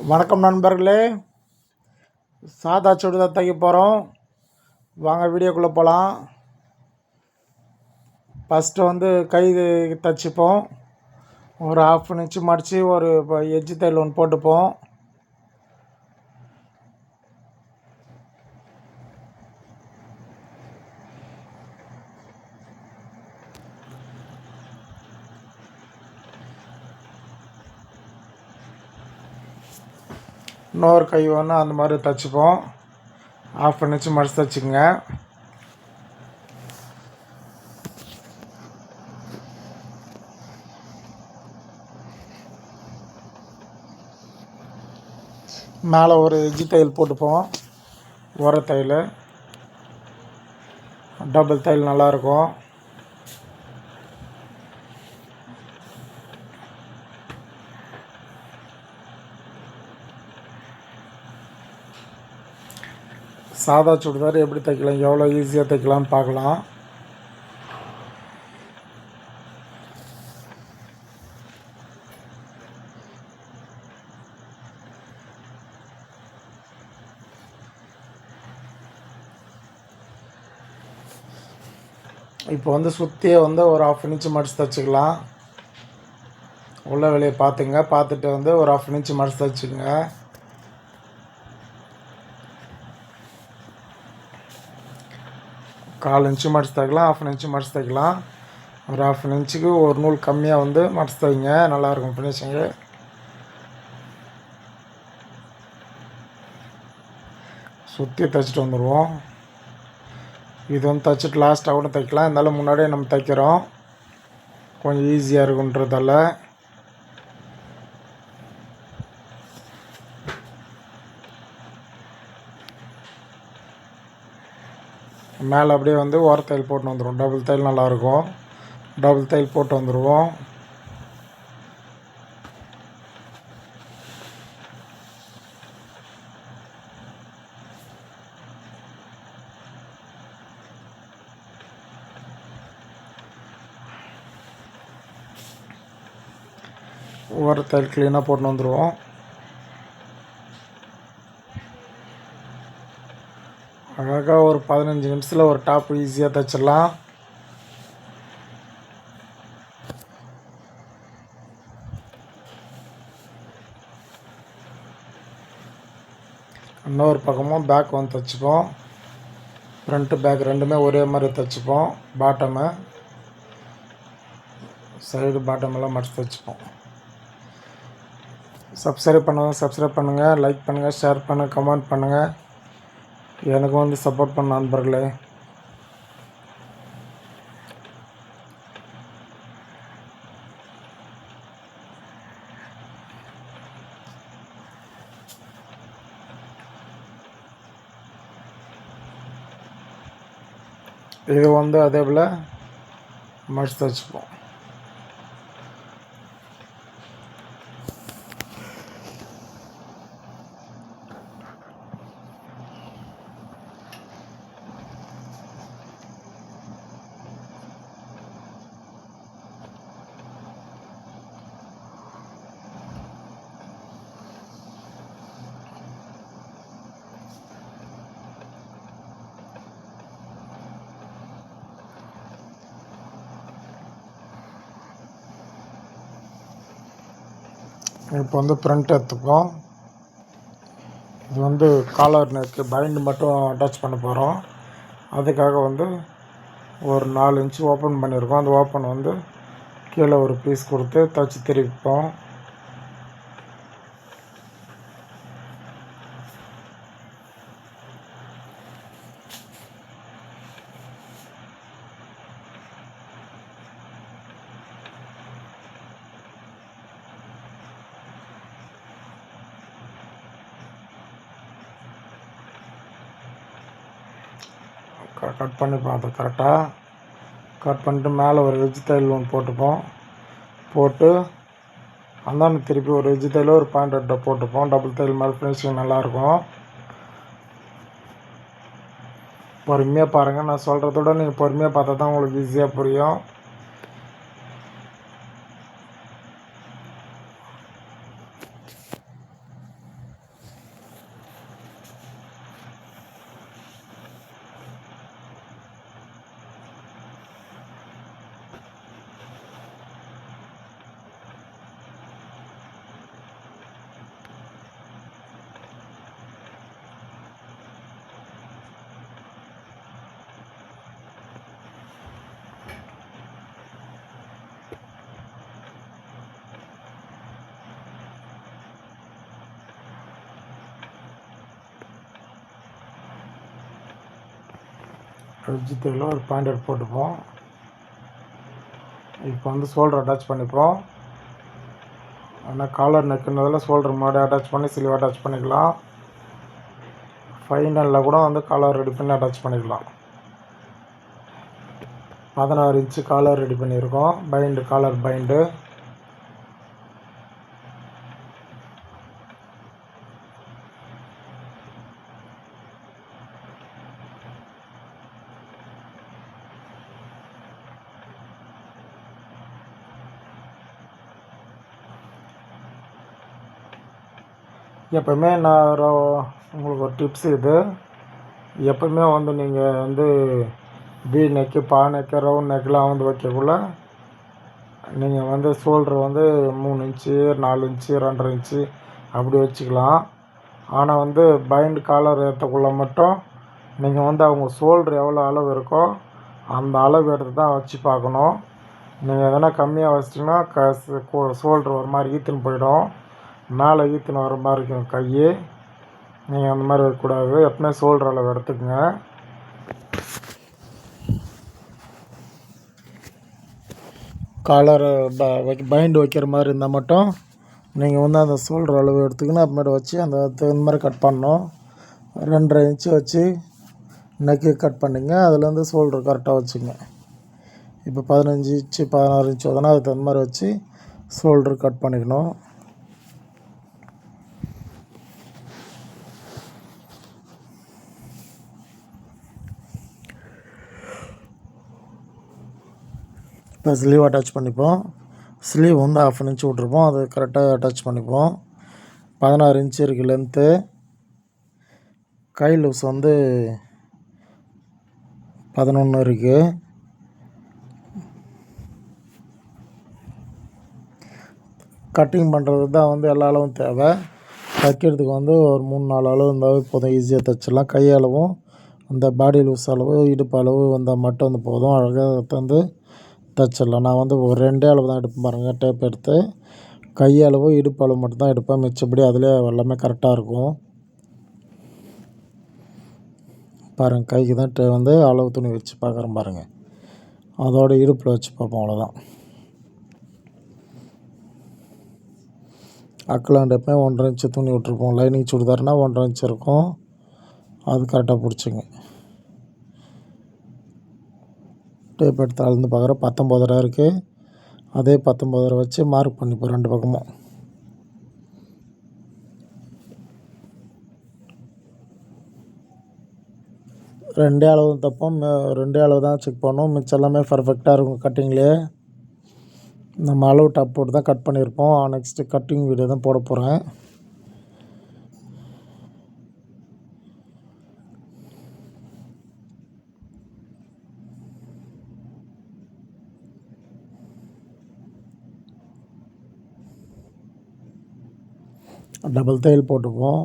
வணக்கம் நண்பர்களே. சாதா சுடிதார் தைக்க போகிறோம். வாங்க வீடியோக்குள்ளே போகலாம். ஃபஸ்ட்டு கை தைச்சிப்போம். ஒரு 1/2 இன்ச்சு மடித்து ஒரு எட்ஜ் தையல் ஒன்று போட்டுப்போம். இன்னொரு கை ஒன்று அந்த மாதிரி தைச்சிப்போம். 1/2 இன்ச்சு மடித்து தைச்சிக்கங்க. மேலே ஒரு எட்ஜ் தையல் போட்டுப்போம். உர தையல், டபுள் தையல் நல்லாயிருக்கும். சாதா சுடிதார் எப்படி தைக்கலாம், எவ்வளோ ஈஸியாக தைக்கலாம்னு பார்க்கலாம். இப்போ சுற்றியே ஒரு 1/2 இன்ச்சு மடித்து தைச்சிக்கலாம். உள்ள வெளியே பார்த்துட்டு ஒரு 1/2 இன்ச்சு மடித்து தைச்சிக்கங்க. 1/4 இன்ச்சு மடித்து தைக்கலாம், 1/2 இன்ச்சு மடித்து தைக்கலாம். ஒரு 1/2 இன்ச்சுக்கு ஒரு நூல் கம்மியாக மடித்து தைங்க, நல்லாயிருக்கும் ஃபினிஷிங்கு. சுற்றி தைச்சிட்டு வந்துடுவோம். இது தைச்சிட்டு லாஸ்ட்டாக கூட தைக்கலாம். இருந்தாலும் முன்னாடியே நம்ம தைக்கிறோம், கொஞ்சம் ஈஸியாக இருக்குன்றதால. மேலே அப்படியே ஓர தையல் போட்டு வந்துடுவோம். டபுள் தையல் நல்லாயிருக்கும். டபுள் தையல் போட்டு வந்துடுவோம். ஓர தையல் க்ளீனாக போட்டு வந்துடுவோம். அழகாக ஒரு 15 நிமிஷத்தில் ஒரு டாப் ஈஸியாக தைச்சிடலாம். இன்னொரு பக்கமும் பேக் தைச்சிப்போம். ஃப்ரண்ட்டு பேக் ரெண்டுமே ஒரே மாதிரி தைச்சிப்போம். பாட்டமு சைடு பாட்டமெல்லாம் மடித்து தைச்சிப்போம். சப்ஸ்கிரைப் பண்ணுங்கள், லைக் பண்ணுங்கள், ஷேர் பண்ணுங்கள், கமெண்ட் பண்ணுங்கள். எனக்கு சப்போர்ட் பண்ண நண்பர்களே. இது அதே போல் மடித்து வச்சுப்போம். இப்போ ஃப்ரண்ட் எடுத்துப்போம். இது காலர் நெக்கு பைண்டு மட்டும் அட்டாச் பண்ண போகிறோம். அதுக்காக ஒரு 4 இன்ச்சு ஓப்பன் பண்ணியிருக்கோம். அந்த ஓப்பன் கீழே ஒரு பீஸ் கொடுத்து தைச்சி திருப்பிப்போம். கட் பண்ணிப்போம். அதை கரெக்டாக கட் பண்ணிட்டு மேலே ஒரு எட்ஜ் தையல் ஒன்று போட்டுப்போம். போட்டு அந்தாண்ட திருப்பி ஒரு எட்ஜ் தையல் ஒரு பாயிண்ட் போட்டுப்போம். டபுள் தையல் மாதிரி ஃபினிஷிங் நல்லாயிருக்கும். பொறுமையாக பாருங்கள். நான் சொல்கிறதோட நீங்கள் பொறுமையாக பார்த்தா தான் உங்களுக்கு ஈஸியாக புரியும். ரிட்ஜ் தையல் ஒரு பாயிண்டட் போட்டுப்போம். இப்போ வந்து ஷோல்டர் அட்டாச் பண்ணிப்போம். ஆனால் காலர் நெக்குன்றதில் ஷோல்டர் முன்னாடி அட்டாச் பண்ணி ஸ்லீவ் அட்டாச் பண்ணிக்கலாம். ஃபைனலில் கூட வந்து காலர் ரெடி பண்ணி அட்டாச் பண்ணிக்கலாம். 16 இன்ச்சு காலர் ரெடி பண்ணியிருக்கோம். Collar bind. எப்போவுமே நான் உங்களுக்கு ஒரு டிப்ஸ் இது. எப்போவுமே வந்து நீங்கள் வந்து வி நெக்கு, பா நெக்கு, ரவுண்ட் நெக்கெலாம் வந்து வைக்கக்குள்ள நீங்கள் வந்து ஷோல்ட்ரு வந்து 3 இன்ச்சு, 4 இன்ச்சு, 2.5 இன்ச்சு அப்படி வச்சுக்கலாம். ஆனால் வந்து காலர் ஏற்றக்குள்ள மட்டும் நீங்கள் வந்து அவங்க ஷோல்ட்ரு எவ்வளோ அளவு இருக்கோ அந்த அளவு எடுத்து தான் வச்சு பார்க்கணும். நீங்கள் எதனா கம்மியாக வச்சிட்டிங்கன்னா ஷோல்ட்ரு ஒரு மாதிரி ஈத்துன்னு போயிடும். மேலே ஈத்துன்னு வர மாதிரி இருக்கும் கை. நீங்கள் அந்த மாதிரி வைக்கக்கூடாது. எப்பவுமே ஷோல்டர் அளவு எடுத்துக்கங்க. காலர் பைண்டு வைக்கிற மாதிரி இருந்தால் மட்டும் நீங்கள் வந்து அந்த ஷோல்டர் அளவு எடுத்துக்கின்னு அப்புறமேட்டு வச்சு இந்த மாதிரி கட் பண்ணணும். 2.5 இன்ச்சு வச்சு நெக்கு கட் பண்ணிங்க. அதுலேருந்து ஷோல்டர் கரெக்டாக வச்சுங்க. இப்போ 15 இன்ச்சு 16 இன்ச்சு வருதுன்னா அதுக்கு தகுந்த மாதிரி வச்சு ஷோல்டர் கட் பண்ணிக்கணும். இப்போ ஸ்லீவ் அட்டாச் பண்ணிப்போம். ஸ்லீவ் வந்து 1/2 இன்ச்சு விட்ருப்போம். அது கரெக்டாக அட்டாச் பண்ணிப்போம். 16 இன்ச்சு இருக்குது லென்த்து. கை லூஸ் வந்து 11 இருக்குது. கட்டிங் பண்ணுறது தான் வந்து எல்லா அளவும் தேவை. தைக்கிறதுக்கு வந்து ஒரு 3-4 அளவு இருந்தால் போதும், ஈஸியாக தைச்சிடலாம். கை அளவும் அந்த பாடி லூஸ் அளவு, இடுப்பு அளவு வந்தால் மட்டும் வந்து போதும், அழகாக வந்து தைச்சிடலாம். நான் வந்து ஒரு 2 அளவு தான் எடுப்பேன் பாருங்கள். டேப் எடுத்து கை அளவு, இடுப்பு அளவு மட்டும் தான் எடுப்பேன். மிச்சப்படி அதிலே எல்லாமே கரெக்டாக இருக்கும். பாருங்கள், கைக்கு தான் வந்து அளவு துணி வச்சு பார்க்குறேன் பாருங்கள். அதோட இடுப்பில் வச்சு பார்ப்போம், அவ்வளோதான். அக்கலாண்ட் எப்போ 1.5 இன்ச்சு துணி விட்ருப்போம். லைனிங் சுடிதார்னா 1.5 இன்ச்சு இருக்கும். அது கரெக்டாக பிடிச்சிங்க. டேப் எடுத்து அளந்து பார்க்குறேன் 19.5 இருக்குது. அதே 19.5 வச்சு மார்க் பண்ணிப்போம் 2 பக்கமும். ரெண்டே அளவு தைப்போம். 2 அளவு தான் செக் பண்ணோம். மிச்சம் எல்லாமே பர்ஃபெக்டாக இருக்கும் கட்டிங்லேயே. நம்ம அளவு டாப் போட்டு தான் கட் பண்ணியிருப்போம். நெக்ஸ்ட்டு கட்டிங் வீடியோ தான் போட போகிறேன். டபுள் தையல் போட்டுப்போம்.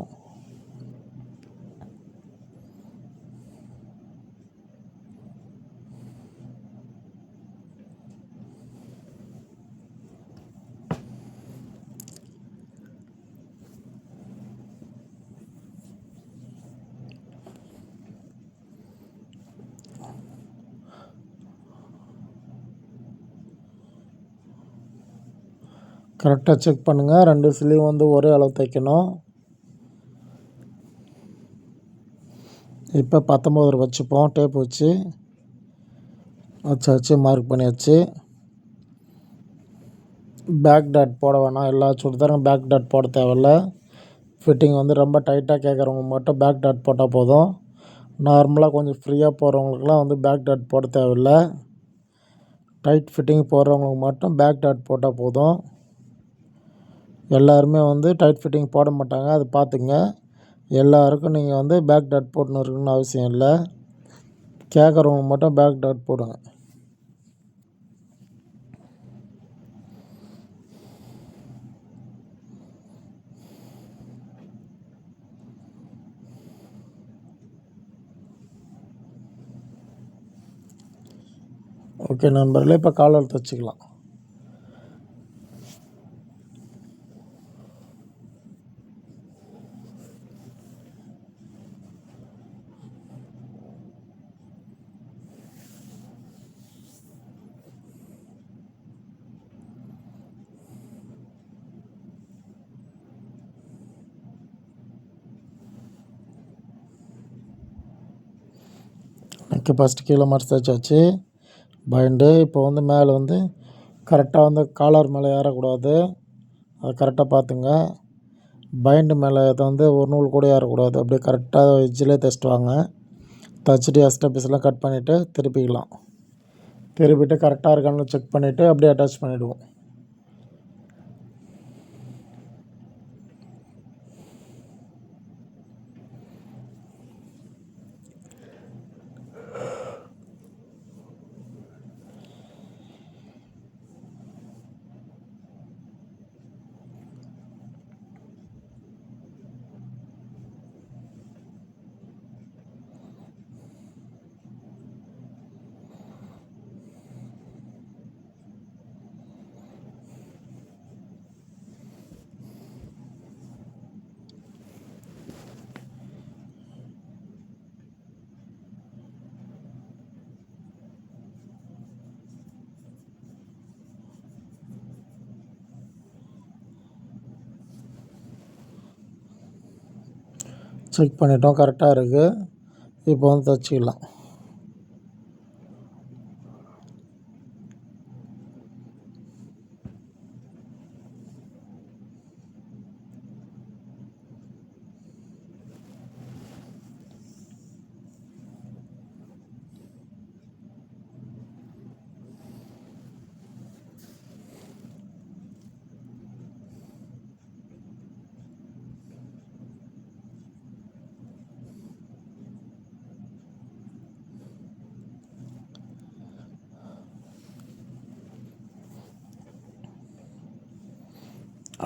கரெக்டாக செக் பண்ணுங்கள். 2 ஸ்லீவ் வந்து ஒரே அளவு தைக்கணும். இப்போ 19 வச்சுப்போம். டேப் வச்சு மார்க் பண்ணியாச்சு. பேக் டாட் போட வேணாம். எல்லா சுடிதாரும் பேக் டாட் போட தேவையில்ல. ஃபிட்டிங் வந்து ரொம்ப டைட்டாக கேட்குறவங்க மட்டும் பேக் டாட் போட்டால் போதும். நார்மலாக கொஞ்சம் ஃப்ரீயாக போகிறவங்களுக்குலாம் வந்து பேக் டாட் போட தேவையில்ல. டைட் ஃபிட்டிங் போடுறவங்களுக்கு மட்டும் பேக் டாட் போட்டால் போதும். எல்லாருமே வந்து டைட் ஃபிட்டிங் போட மாட்டாங்க, அது பார்த்துங்க. எல்லாருக்கும் நீங்கள் வந்து பேக் டாட் போட்டுன்னு இருக்குன்னு அவசியம் இல்லை. கேட்குறவங்க மட்டும் பேக் டாட் போடுங்க. ஓகே நண்பர்களே, இப்போ காலர் தைச்சிக்கலாம். ஓகே, ஃபஸ்ட்டு கீழே மடிச்சு தைச்சாச்சு பைண்டு. இப்போ வந்து மேலே வந்து கரெக்டாக வந்து காலர் மேலே ஏறக்கூடாது, அதை கரெக்டாக பார்த்துங்க. பைண்டு மேலே இதை வந்து ஒரு நூல் கூட ஏறக்கூடாது, அப்படியே கரெக்டாக எஜ்ஜிலே தைச்சிட்டு வாங்க. தைச்சிட்டு எக்ஸ்ட்ரா பீஸ்லாம் கட் பண்ணிவிட்டு திருப்பிக்கலாம். திருப்பிட்டு கரெக்டாக இருக்கான்னு செக் பண்ணிவிட்டு அப்படியே அட்டாச் பண்ணிவிடுவோம். செக் பண்ணிட்டோம், கரெக்டாக இருக்குது. இப்போ வந்து தைச்சிக்கலாம்.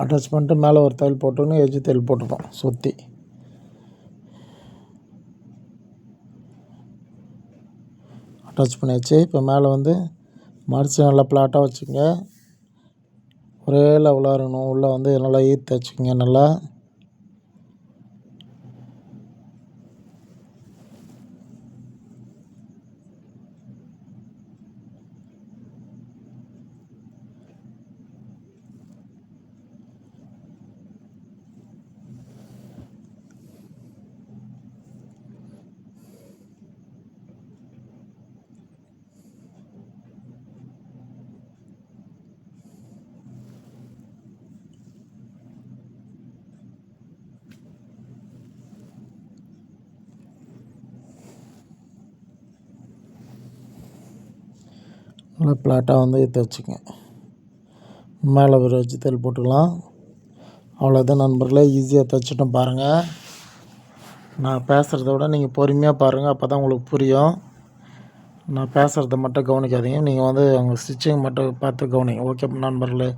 அட்டாச் பண்ணிட்டு மேலே ஒரு தையல் போட்டுன்னு எஜ்ஜு தையல் போட்டுப்போம் சுற்றி. அட்டாச் பண்ணியாச்சு. இப்போ மேலே வந்து மடித்து நல்லா ஃப்ளாட்டாக வச்சுங்க. ஒரே லெவலாக இருக்கணும். உள்ளே வந்து நல்லா ஈர்த்து வச்சுக்கோங்க நல்லா. நல்லா ஃப்ளாட்டாக வந்து ஈர்த்து வச்சுக்கங்க. மேலே ஒரு வச்சு தையல் போட்டுக்கலாம். அவ்வளோதான் நண்பர்களே, ஈஸியாக தைச்சிட்டோம் பாருங்கள். நான் பேசுகிறத விட நீங்கள் பொறுமையாக பாருங்கள், அப்போ தான் உங்களுக்கு புரியும். நான் பேசுகிறத மட்டும் கவனிக்காதீங்க, நீங்கள் வந்து அவங்க ஸ்டிச்சிங் மட்டும் பார்த்து கவனிங்க. ஓகே நண்பர்களே.